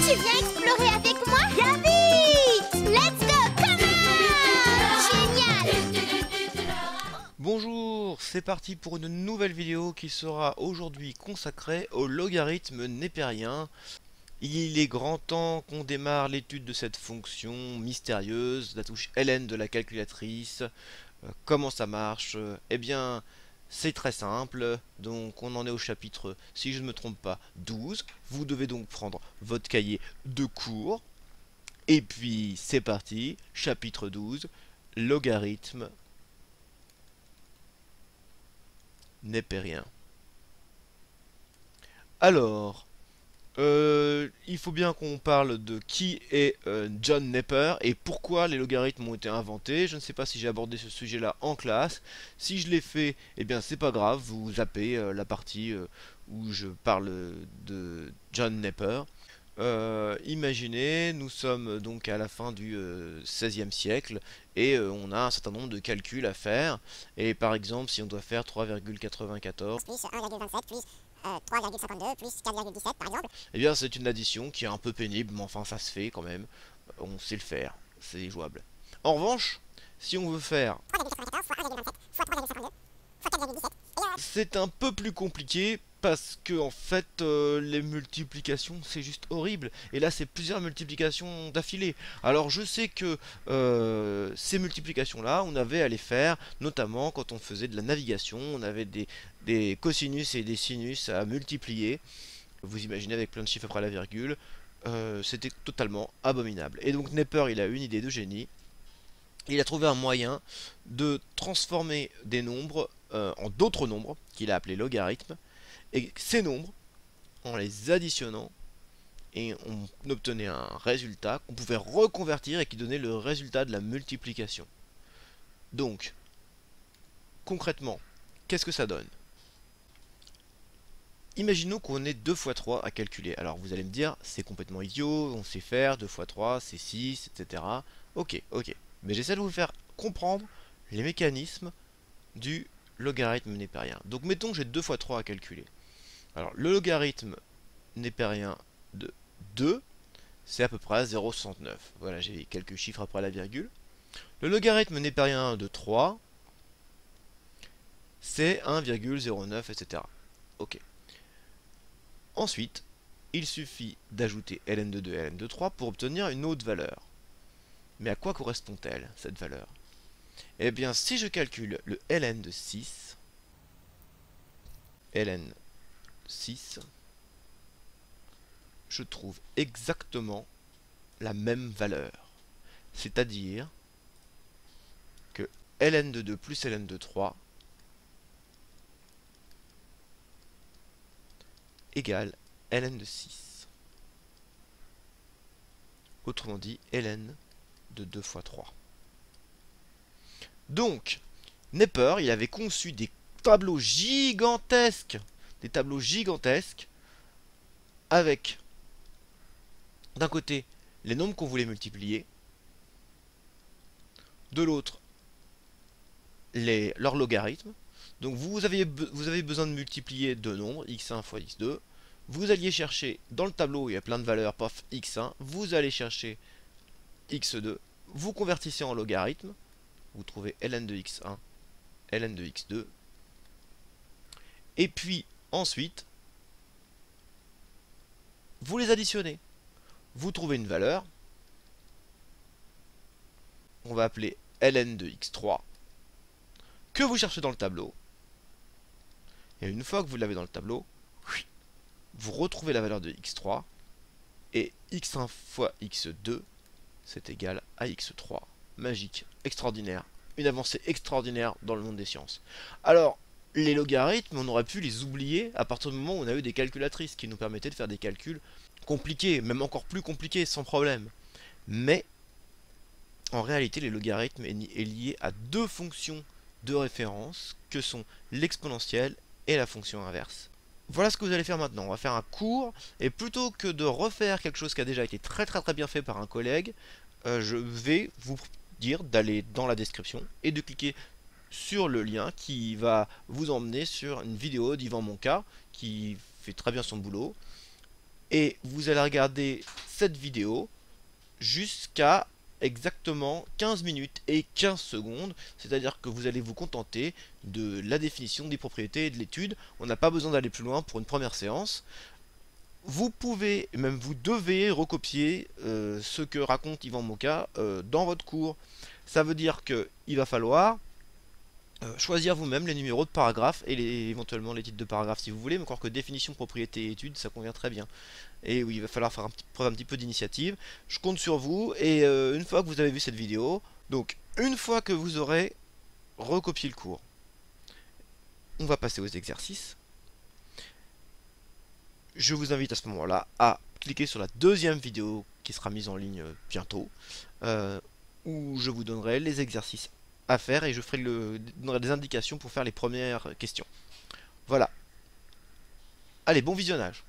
Tu viens explorer avec moi? Bien vite! Let's go! Come on! Génial! Bonjour, c'est parti pour une nouvelle vidéo qui sera aujourd'hui consacrée au logarithme népérien. Il est grand temps qu'on démarre l'étude de cette fonction mystérieuse, la touche ln de la calculatrice. Comment ça marche? Eh bien, c'est très simple. Donc, on en est au chapitre, si je ne me trompe pas, 12. Vous devez donc prendre votre cahier de cours. Et puis, c'est parti, chapitre 12, logarithme népérien. Alors, il faut bien qu'on parle de qui est John Napier et pourquoi les logarithmes ont été inventés. Je ne sais pas si j'ai abordé ce sujet-là en classe. Si je l'ai fait, eh bien c'est pas grave, vous zappez la partie où je parle de John Napier. Imaginez, nous sommes donc à la fin du XVIe siècle et on a un certain nombre de calculs à faire. Et par exemple, si on doit faire 3,94 plus 1,27 plus 3,52 plus 4,17 par exemple. eh bien c'est une addition qui est un peu pénible, mais enfin ça se fait quand même. On sait le faire, c'est jouable. En revanche, si on veut faire 3,94 fois 1,27 fois 3,52 fois 4,17. c'est un peu plus compliqué parce que en fait les multiplications c'est juste horrible et là c'est plusieurs multiplications d'affilée. Alors je sais que ces multiplications là on avait à les faire notamment quand on faisait de la navigation, on avait des cosinus et des sinus à multiplier. Vous imaginez avec plein de chiffres après la virgule, c'était totalement abominable. Et donc Napier il a une idée de génie. Il a trouvé un moyen de transformer des nombres en d'autres nombres qu'il a appelés logarithmes, et ces nombres, en les additionnant, et on obtenait un résultat qu'on pouvait reconvertir et qui donnait le résultat de la multiplication. Donc, concrètement, qu'est-ce que ça donne? Imaginons qu'on ait 2 fois 3 à calculer. Alors vous allez me dire, c'est complètement idiot, on sait faire, 2 fois 3, c'est 6, etc. Ok. Mais j'essaie de vous faire comprendre les mécanismes du logarithme népérien. Donc mettons que j'ai 2 fois 3 à calculer. Alors le logarithme népérien de 2, c'est à peu près 0,69. Voilà, j'ai quelques chiffres après la virgule. Le logarithme népérien de 3, c'est 1,09, etc. Ok. Ensuite, il suffit d'ajouter ln de 2 et ln de 3 pour obtenir une autre valeur. Mais à quoi correspond-elle, cette valeur? Eh bien, si je calcule le ln de 6, ln 6, je trouve exactement la même valeur. C'est-à-dire que ln de 2 plus ln de 3 égale ln de 6. Autrement dit, ln de 2 fois 3. Donc, Napier, il avait conçu des tableaux gigantesques, avec, d'un côté, les nombres qu'on voulait multiplier, de l'autre, leur logarithme. Donc vous avez besoin de multiplier deux nombres, x1 fois x2. Vous alliez chercher, dans le tableau, il y a plein de valeurs, paf, x1. Vous allez chercher x2. Vous convertissez en logarithme. Vous trouvez ln de x1, ln de x2. Et puis, ensuite, vous les additionnez. Vous trouvez une valeur. On va appeler ln de x3. Que vous cherchez dans le tableau. Et une fois que vous l'avez dans le tableau, vous retrouvez la valeur de x3. Et x1 fois x2, c'est égal à x3. Magique, extraordinaire. Une avancée extraordinaire dans le monde des sciences. Alors, les logarithmes, on aurait pu les oublier à partir du moment où on a eu des calculatrices qui nous permettaient de faire des calculs compliqués, même encore plus compliqués, sans problème. Mais, en réalité, les logarithmes est lié à deux fonctions de référence que sont l'exponentielle et la fonction inverse. Voilà ce que vous allez faire maintenant. On va faire un cours, et plutôt que de refaire quelque chose qui a déjà été très bien fait par un collègue, je vais vous dire d'aller dans la description et de cliquer sur le lien qui va vous emmener sur une vidéo d'Yvan Monca qui fait très bien son boulot. Et vous allez regarder cette vidéo jusqu'à exactement 15 minutes et 15 secondes, c'est-à-dire que vous allez vous contenter de la définition des propriétés et de l'étude. On n'a pas besoin d'aller plus loin pour une première séance. Vous pouvez, même vous devez recopier ce que raconte Yvan Moka dans votre cours. Ça veut dire qu'il va falloir choisir vous-même les numéros de paragraphes et éventuellement les titres de paragraphes si vous voulez, mais encore que définition, propriété et étude, ça convient très bien. Et oui, il va falloir faire preuve un petit peu d'initiative. Je compte sur vous, et une fois que vous avez vu cette vidéo, donc une fois que vous aurez recopié le cours, on va passer aux exercices. Je vous invite à ce moment-là à cliquer sur la deuxième vidéo qui sera mise en ligne bientôt, où je vous donnerai les exercices à faire et je donnerai des indications pour faire les premières questions. Voilà. Allez, bon visionnage.